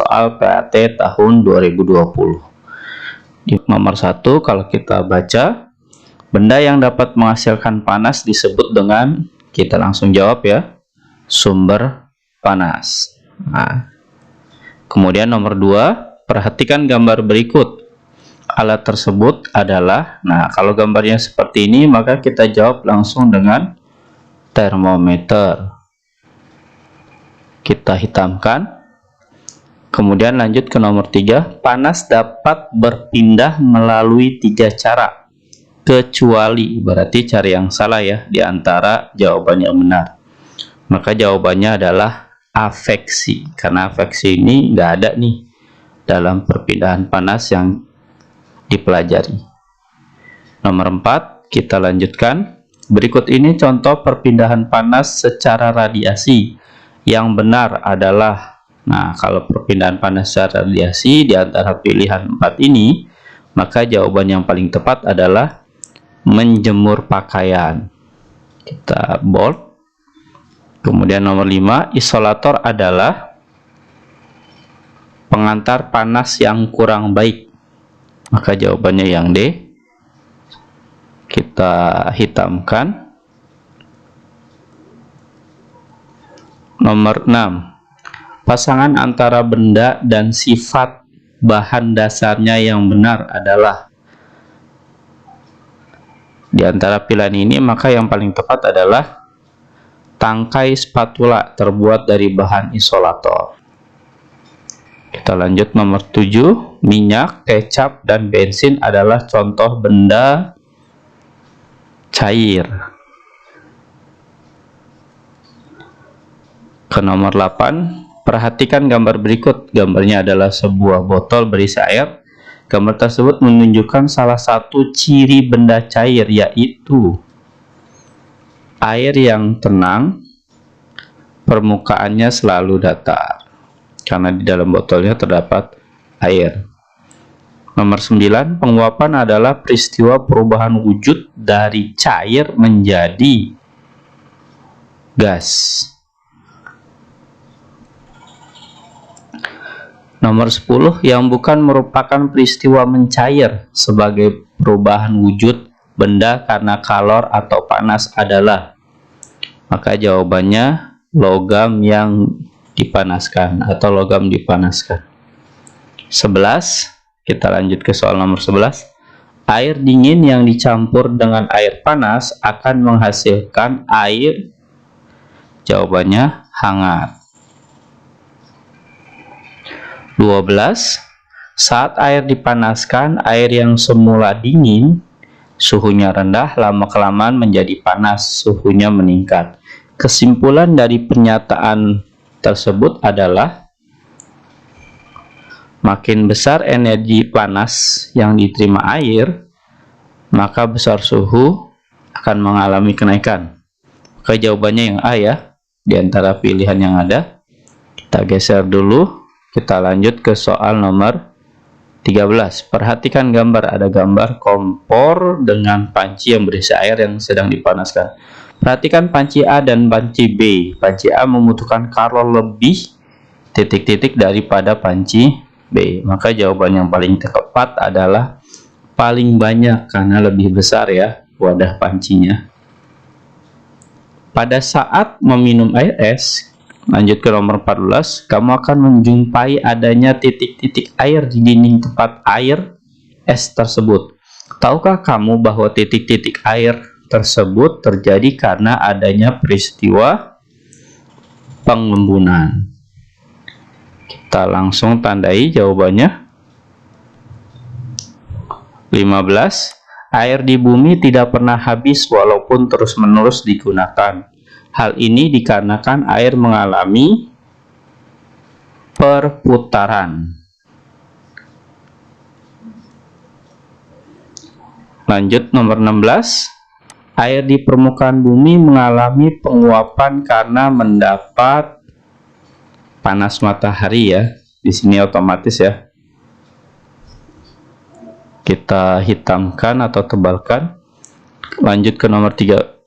soal PAT tahun 2020. Di nomor 1, kalau kita baca, benda yang dapat menghasilkan panas disebut dengan, kita langsung jawab ya, sumber panas. Nah, kemudian nomor 2, perhatikan gambar berikut. Alat tersebut adalah, nah kalau gambarnya seperti ini maka kita jawab langsung dengan termometer. Kita hitamkan. Kemudian lanjut ke nomor 3, panas dapat berpindah melalui 3 cara, kecuali, berarti cara yang salah ya, di antara jawaban yang benar. Maka jawabannya adalah afeksi, karena afeksi ini nggak ada nih dalam perpindahan panas yang dipelajari. Nomor 4, kita lanjutkan. Berikut ini contoh perpindahan panas secara radiasi. Yang benar adalah, nah kalau perpindahan panas secara radiasi di antara pilihan 4 ini, maka jawaban yang paling tepat adalah menjemur pakaian. Kita bold. Kemudian nomor 5, isolator adalah pengantar panas yang kurang baik. Maka jawabannya yang D. Kita hitamkan. Nomor 6, pasangan antara benda dan sifat bahan dasarnya yang benar adalah, di antara pilihan ini maka yang paling tepat adalah tangkai spatula terbuat dari bahan isolator. Kita lanjut nomor 7, minyak, kecap, dan bensin adalah contoh benda cair. Ke nomor 8, perhatikan gambar berikut. Gambarnya adalah sebuah botol berisi air. Gambar tersebut menunjukkan salah satu ciri benda cair, yaitu air yang tenang, permukaannya selalu datar, karena di dalam botolnya terdapat air. Nomor 9, penguapan adalah peristiwa perubahan wujud dari cair menjadi gas. Nomor 10, yang bukan merupakan peristiwa mencair sebagai perubahan wujud benda karena kalor atau panas adalah, maka jawabannya logam yang dipanaskan atau logam dipanaskan. 11, kita lanjut ke soal nomor 11. Air dingin yang dicampur dengan air panas akan menghasilkan air, jawabannya hangat. 12, saat air dipanaskan, air yang semula dingin suhunya rendah lama-kelamaan menjadi panas, suhunya meningkat. Kesimpulan dari pernyataan tersebut adalah makin besar energi panas yang diterima air, maka besar suhu akan mengalami kenaikan. Maka jawabannya yang A ya, di antara pilihan yang ada. Kita geser dulu. Kita lanjut ke soal nomor 13. Perhatikan gambar. Ada gambar kompor dengan panci yang berisi air yang sedang dipanaskan. Perhatikan panci A dan panci B. Panci A membutuhkan kalor lebih titik-titik daripada panci B. Maka jawaban yang paling tepat adalah paling banyak, karena lebih besar ya wadah pancinya. Pada saat meminum air es, lanjut ke nomor 14, kamu akan menjumpai adanya titik-titik air di dinding tempat air es tersebut. Tahukah kamu bahwa titik-titik air tersebut terjadi karena adanya peristiwa pengembunan? Kita langsung tandai jawabannya. 15, air di bumi tidak pernah habis walaupun terus-menerus digunakan. Hal ini dikarenakan air mengalami perputaran. Lanjut nomor 16, air di permukaan bumi mengalami penguapan karena mendapat panas matahari ya. Di sini otomatis ya. Kita hitamkan atau tebalkan. Lanjut ke nomor 17.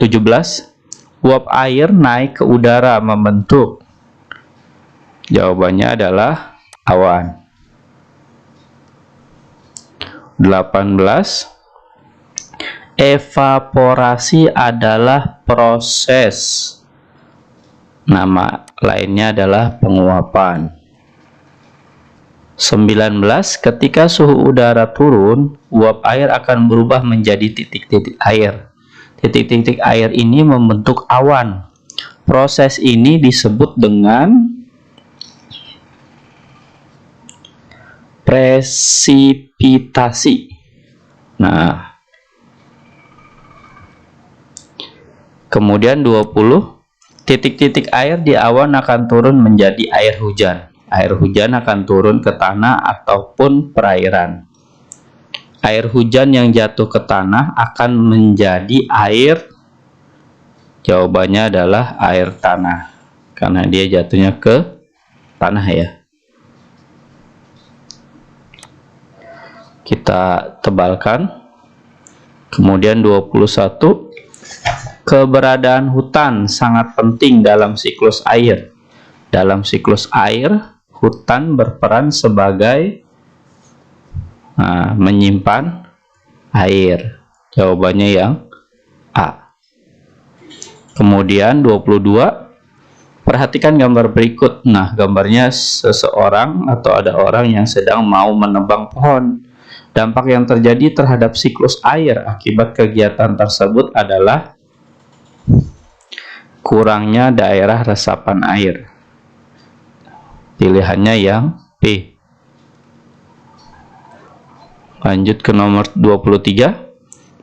Uap air naik ke udara membentuk. Jawabannya adalah awan. 18. Evaporasi adalah proses. Nama lainnya adalah penguapan. 19. Ketika suhu udara turun, uap air akan berubah menjadi titik-titik air. Titik-titik air ini membentuk awan. Proses ini disebut dengan presipitasi. Nah, kemudian 20, titik-titik air di awan akan turun menjadi air hujan. Air hujan akan turun ke tanah ataupun perairan. Air hujan yang jatuh ke tanah akan menjadi air. Jawabannya adalah air tanah, karena dia jatuhnya ke tanah ya. Kita tebalkan. Kemudian 21, keberadaan hutan sangat penting dalam siklus air. Dalam siklus air, hutan berperan sebagai menyimpan air. Jawabannya yang A. Kemudian 22, perhatikan gambar berikut. Nah, gambarnya seseorang atau ada orang yang sedang mau menebang pohon. Dampak yang terjadi terhadap siklus air akibat kegiatan tersebut adalah kurangnya daerah resapan air. Pilihannya yang B. Lanjut ke nomor 23.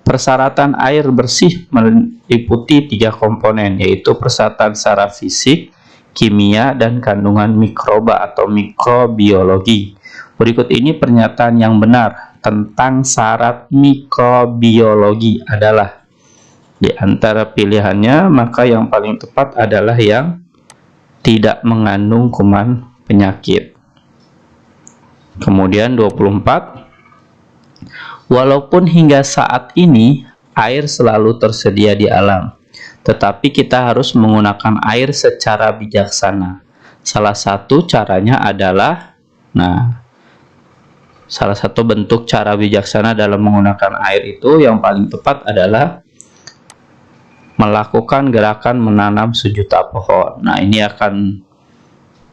Persyaratan air bersih meliputi 3 komponen, yaitu persyaratan secara fisik, kimia, dan kandungan mikroba atau mikrobiologi. Berikut ini pernyataan yang benar tentang syarat mikrobiologi adalah, di antara pilihannya, maka yang paling tepat adalah yang tidak mengandung kuman penyakit. Kemudian 24, walaupun hingga saat ini air selalu tersedia di alam, tetapi kita harus menggunakan air secara bijaksana. Salah satu caranya adalah, salah satu bentuk cara bijaksana dalam menggunakan air itu yang paling tepat adalah melakukan gerakan menanam sejuta pohon. Nah, ini akan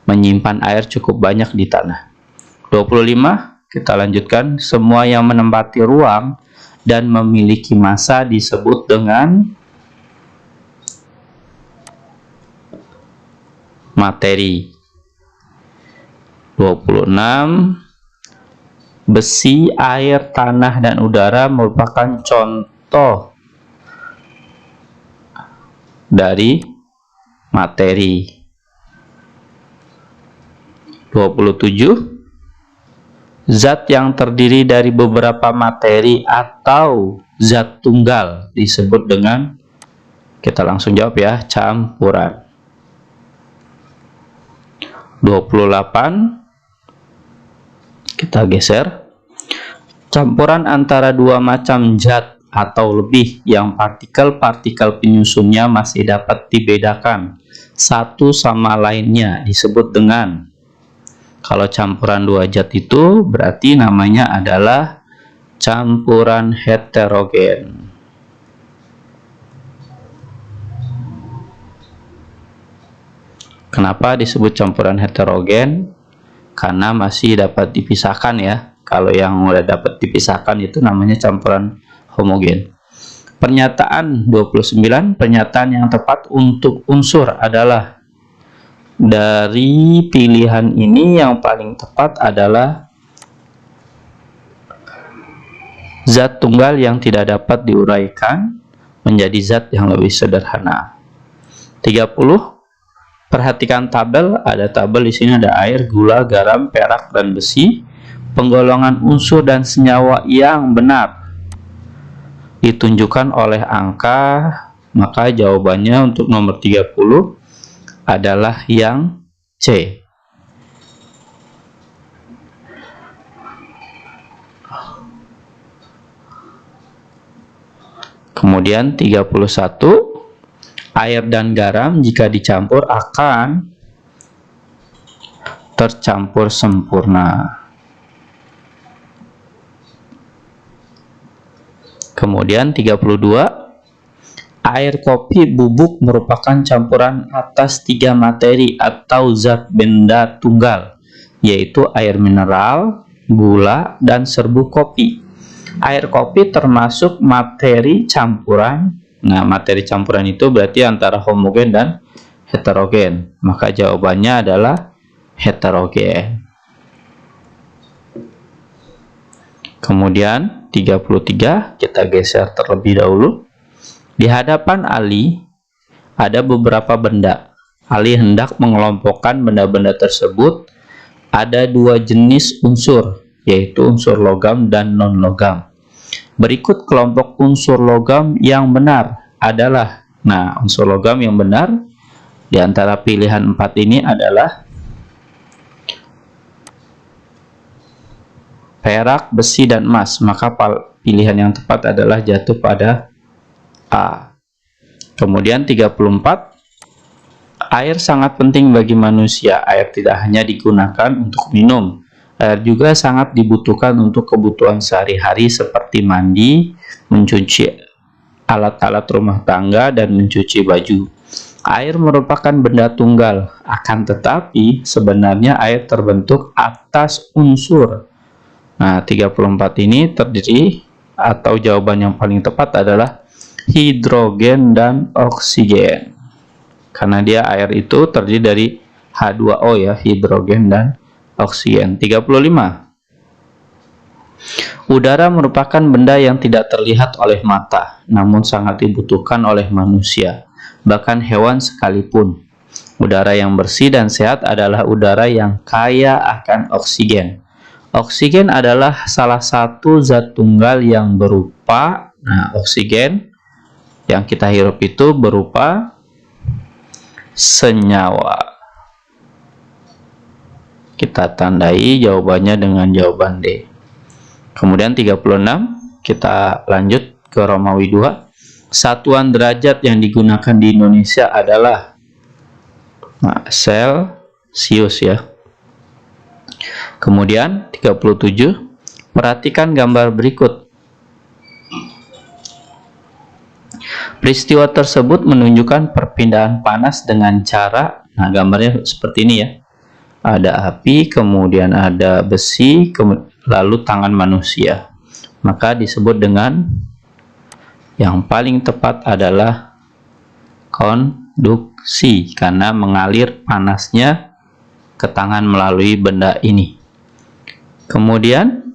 menyimpan air cukup banyak di tanah. 25, kita lanjutkan. Semua yang menempati ruang dan memiliki massa disebut dengan materi. 26, besi, air, tanah, dan udara merupakan contoh dari materi. 27, zat yang terdiri dari beberapa materi atau zat tunggal disebut dengan, kita langsung jawab ya, campuran. 28, kita geser. Campuran antara dua macam zat atau lebih yang partikel-partikel penyusunnya masih dapat dibedakan satu sama lainnya disebut dengan, kalau campuran dua zat itu berarti namanya adalah campuran heterogen. Kenapa disebut campuran heterogen? Karena masih dapat dipisahkan ya. Kalau yang udah dapat dipisahkan itu namanya campuran homogen. Pernyataan 29, pernyataan yang tepat untuk unsur adalah, dari pilihan ini yang paling tepat adalah zat tunggal yang tidak dapat diuraikan menjadi zat yang lebih sederhana. 30, perhatikan tabel. Ada tabel di sini, ada air, gula, garam, perak, dan besi. Penggolongan unsur dan senyawa yang benar ditunjukkan oleh angka, maka jawabannya untuk nomor 30 adalah yang C. Kemudian 31, air dan garam jika dicampur akan tercampur sempurna. Kemudian 32, air kopi bubuk merupakan campuran atas 3 materi atau zat benda tunggal, yaitu air mineral, gula, dan serbuk kopi. Air kopi termasuk materi campuran. Nah, materi campuran itu berarti antara homogen dan heterogen. Maka jawabannya adalah heterogen. Kemudian 33, kita geser terlebih dahulu. Di hadapan Ali ada beberapa benda. Ali hendak mengelompokkan benda-benda tersebut. Ada 2 jenis unsur, yaitu unsur logam dan non-logam. Berikut kelompok unsur logam yang benar adalah, nah, unsur logam yang benar di antara pilihan 4 ini adalah perak, besi, dan emas. Maka pilihan yang tepat adalah jatuh pada A. Kemudian 34, air sangat penting bagi manusia. Air tidak hanya digunakan untuk minum, air juga sangat dibutuhkan untuk kebutuhan sehari-hari seperti mandi, mencuci alat-alat rumah tangga, dan mencuci baju. Air merupakan benda tunggal, akan tetapi sebenarnya air terbentuk atas unsur. Nah, 34 ini terdiri, atau jawaban yang paling tepat adalah hidrogen dan oksigen. Karena dia air itu terdiri dari H2O ya, hidrogen dan oksigen. 35. Udara merupakan benda yang tidak terlihat oleh mata, namun sangat dibutuhkan oleh manusia, bahkan hewan sekalipun. Udara yang bersih dan sehat adalah udara yang kaya akan oksigen. Oksigen adalah salah satu zat tunggal yang berupa, nah, oksigen yang kita hirup itu berupa senyawa. Kita tandai jawabannya dengan jawaban D. Kemudian 36, kita lanjut ke Romawi 2. Satuan derajat yang digunakan di Indonesia adalah, nah, Celsius ya. Kemudian 37, perhatikan gambar berikut. Peristiwa tersebut menunjukkan perpindahan panas dengan cara, nah, gambarnya seperti ini ya. Ada api, kemudian ada besi, lalu tangan manusia. Maka disebut dengan, yang paling tepat adalah konduksi, karena mengalir panasnya ke tangan melalui benda ini. Kemudian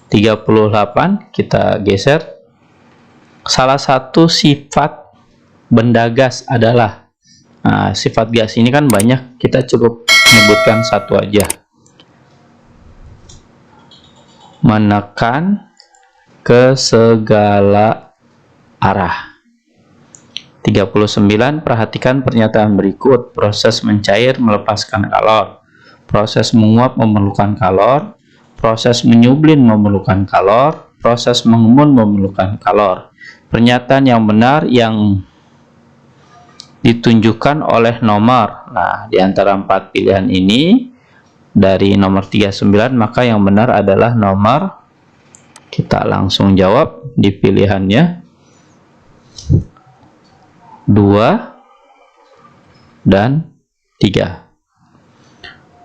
38, kita geser. Salah satu sifat benda gas adalah, nah, sifat gas ini kan banyak, kita cukup menyebutkan satu aja. Menekan ke segala arah. 39, perhatikan pernyataan berikut. Proses mencair melepaskan kalor. Proses menguap memerlukan kalor. Proses menyublin memerlukan kalor. Proses mengemun memerlukan kalor. Pernyataan yang benar yang ditunjukkan oleh nomor. Nah, di antara 4 pilihan ini, dari nomor 39, maka yang benar adalah nomor, kita langsung jawab di pilihannya 2 dan 3.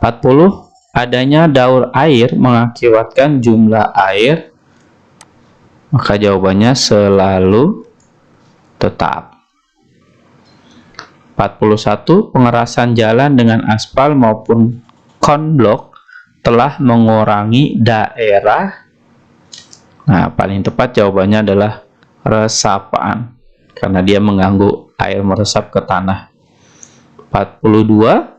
40, adanya daur air mengakibatkan jumlah air, maka jawabannya selalu tetap. 41, pengerasan jalan dengan aspal maupun konblok telah mengurangi daerah, nah, paling tepat jawabannya adalah resapan, karena dia mengganggu air meresap ke tanah. 42,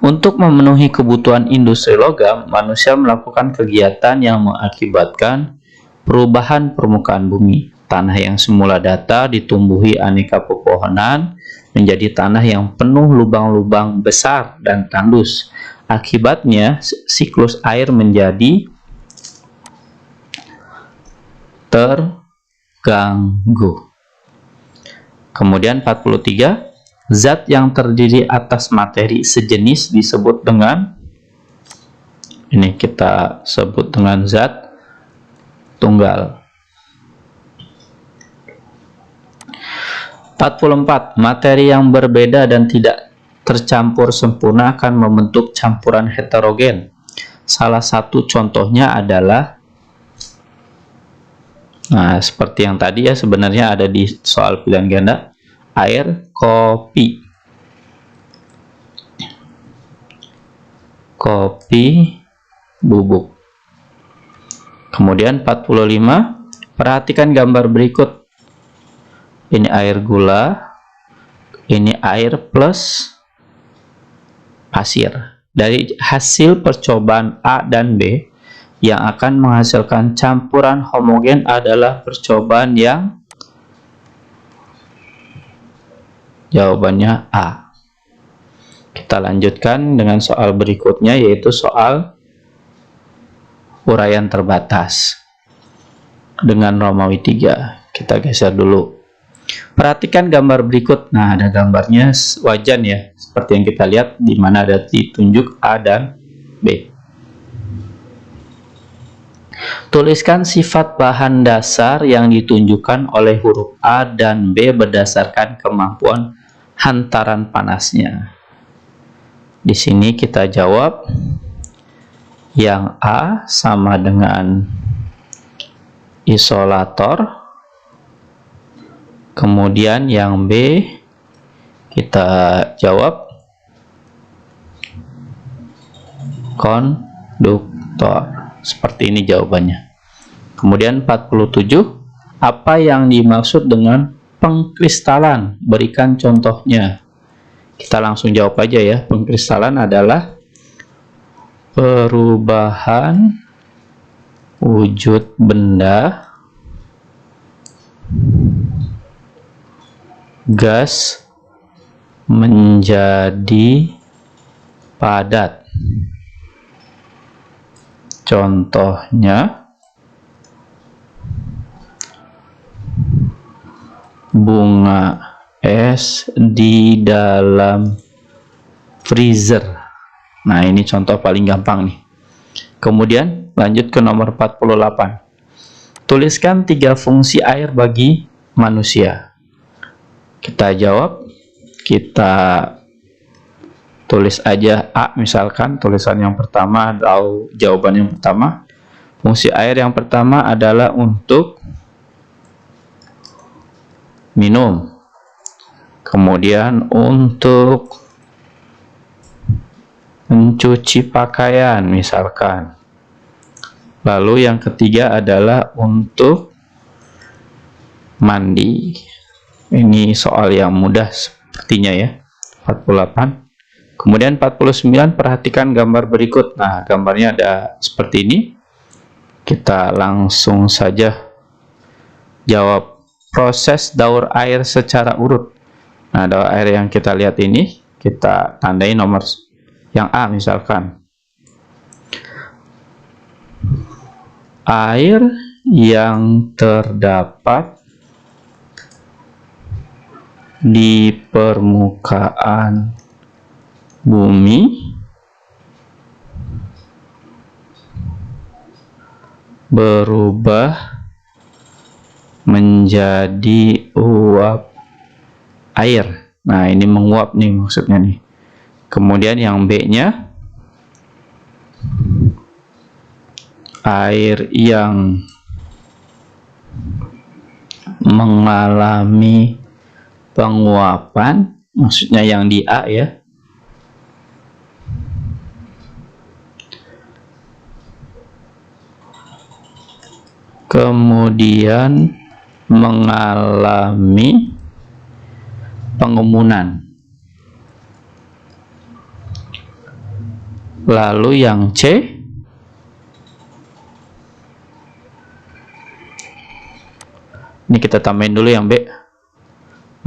untuk memenuhi kebutuhan industri logam, manusia melakukan kegiatan yang mengakibatkan perubahan permukaan bumi. Tanah yang semula datar ditumbuhi aneka pepohonan menjadi tanah yang penuh lubang-lubang besar dan tandus. Akibatnya, siklus air menjadi terganggu. Kemudian 43, Zat yang terdiri atas materi sejenis disebut dengan, ini kita sebut dengan zat tunggal. 44. Materi yang berbeda dan tidak tercampur sempurna akan membentuk campuran heterogen. Salah satu contohnya adalah, nah seperti yang tadi ya, sebenarnya ada di soal pilihan ganda, air, kopi. Kopi bubuk. Kemudian 45, perhatikan gambar berikut. Ini air gula, ini air plus pasir. Dari hasil percobaan A dan B, yang akan menghasilkan campuran homogen adalah percobaan yang jawabannya A. Kita lanjutkan dengan soal berikutnya, yaitu soal uraian terbatas dengan Romawi 3. Kita geser dulu. Perhatikan gambar berikut. Nah, ada gambarnya wajan ya, seperti yang kita lihat, di mana ada ditunjuk A dan B. Tuliskan sifat bahan dasar yang ditunjukkan oleh huruf A dan B berdasarkan kemampuan hantaran panasnya. Di sini kita jawab yang A sama dengan isolator. Kemudian yang B kita jawab konduktor. Seperti ini jawabannya. Kemudian 47, apa yang dimaksud dengan pengkristalan? Berikan contohnya. Kita langsung jawab aja ya. Pengkristalan adalah perubahan wujud benda gas menjadi padat. Contohnya bunga es di dalam freezer. Nah, ini contoh paling gampang nih. Kemudian lanjut ke nomor 48. Tuliskan 3 fungsi air bagi manusia. Kita jawab, kita tulis aja A misalkan, tulisan yang pertama atau jawaban yang pertama. Fungsi air yang pertama adalah untuk minum. Kemudian untuk mencuci pakaian misalkan. Lalu yang ketiga adalah untuk mandi. Ini soal yang mudah sepertinya ya. 48. Kemudian 49, perhatikan gambar berikut. Nah, gambarnya ada seperti ini. Kita langsung saja jawab proses daur air secara urut. Nah, daur air yang kita lihat ini, kita tandai nomor yang A misalkan. Air yang terdapat di permukaan bumi berubah menjadi uap air. Nah, ini menguap nih maksudnya nih. Kemudian yang B-nya, air yang mengalami penguapan, maksudnya yang di A ya. Kemudian mengalami pengemunan. Lalu yang C, ini kita tambahin dulu yang B,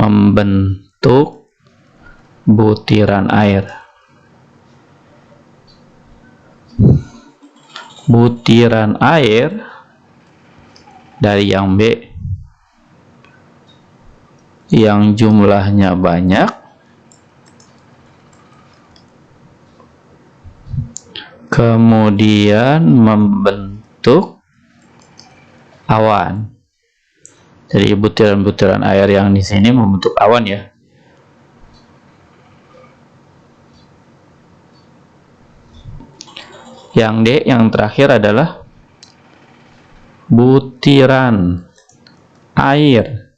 membentuk butiran air. Butiran air dari yang B yang jumlahnya banyak kemudian membentuk awan. Jadi butiran-butiran air yang di sini membentuk awan ya. Yang D, yang terakhir adalah butiran air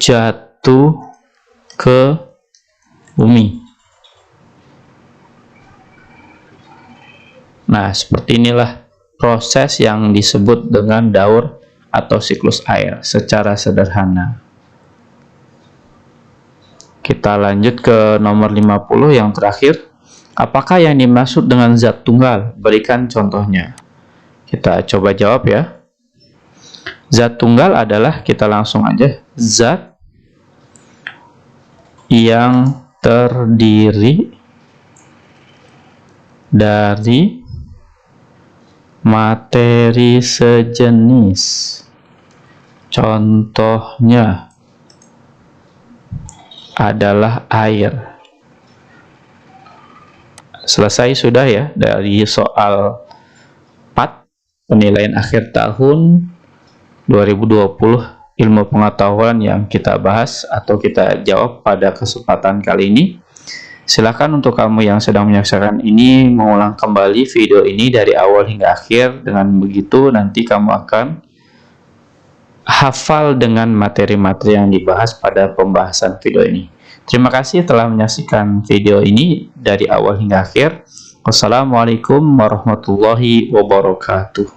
jatuh ke bumi. Nah, seperti inilah proses yang disebut dengan daur atau siklus air secara sederhana. Kita lanjut ke nomor 50 yang terakhir. Apakah yang dimaksud dengan zat tunggal? Berikan contohnya. Kita coba jawab ya. Zat tunggal adalah, kita langsung aja, zat yang terdiri dari materi sejenis. Contohnya adalah air. Selesai sudah ya dari soal 4 penilaian akhir tahun 2020 ilmu pengetahuan yang kita bahas atau kita jawab pada kesempatan kali ini. Silakan untuk kamu yang sedang menyaksikan ini mengulang kembali video ini dari awal hingga akhir. Dengan begitu nanti kamu akan hafal dengan materi-materi yang dibahas pada pembahasan video ini. Terima kasih telah menyaksikan video ini dari awal hingga akhir. Wassalamualaikum warahmatullahi wabarakatuh.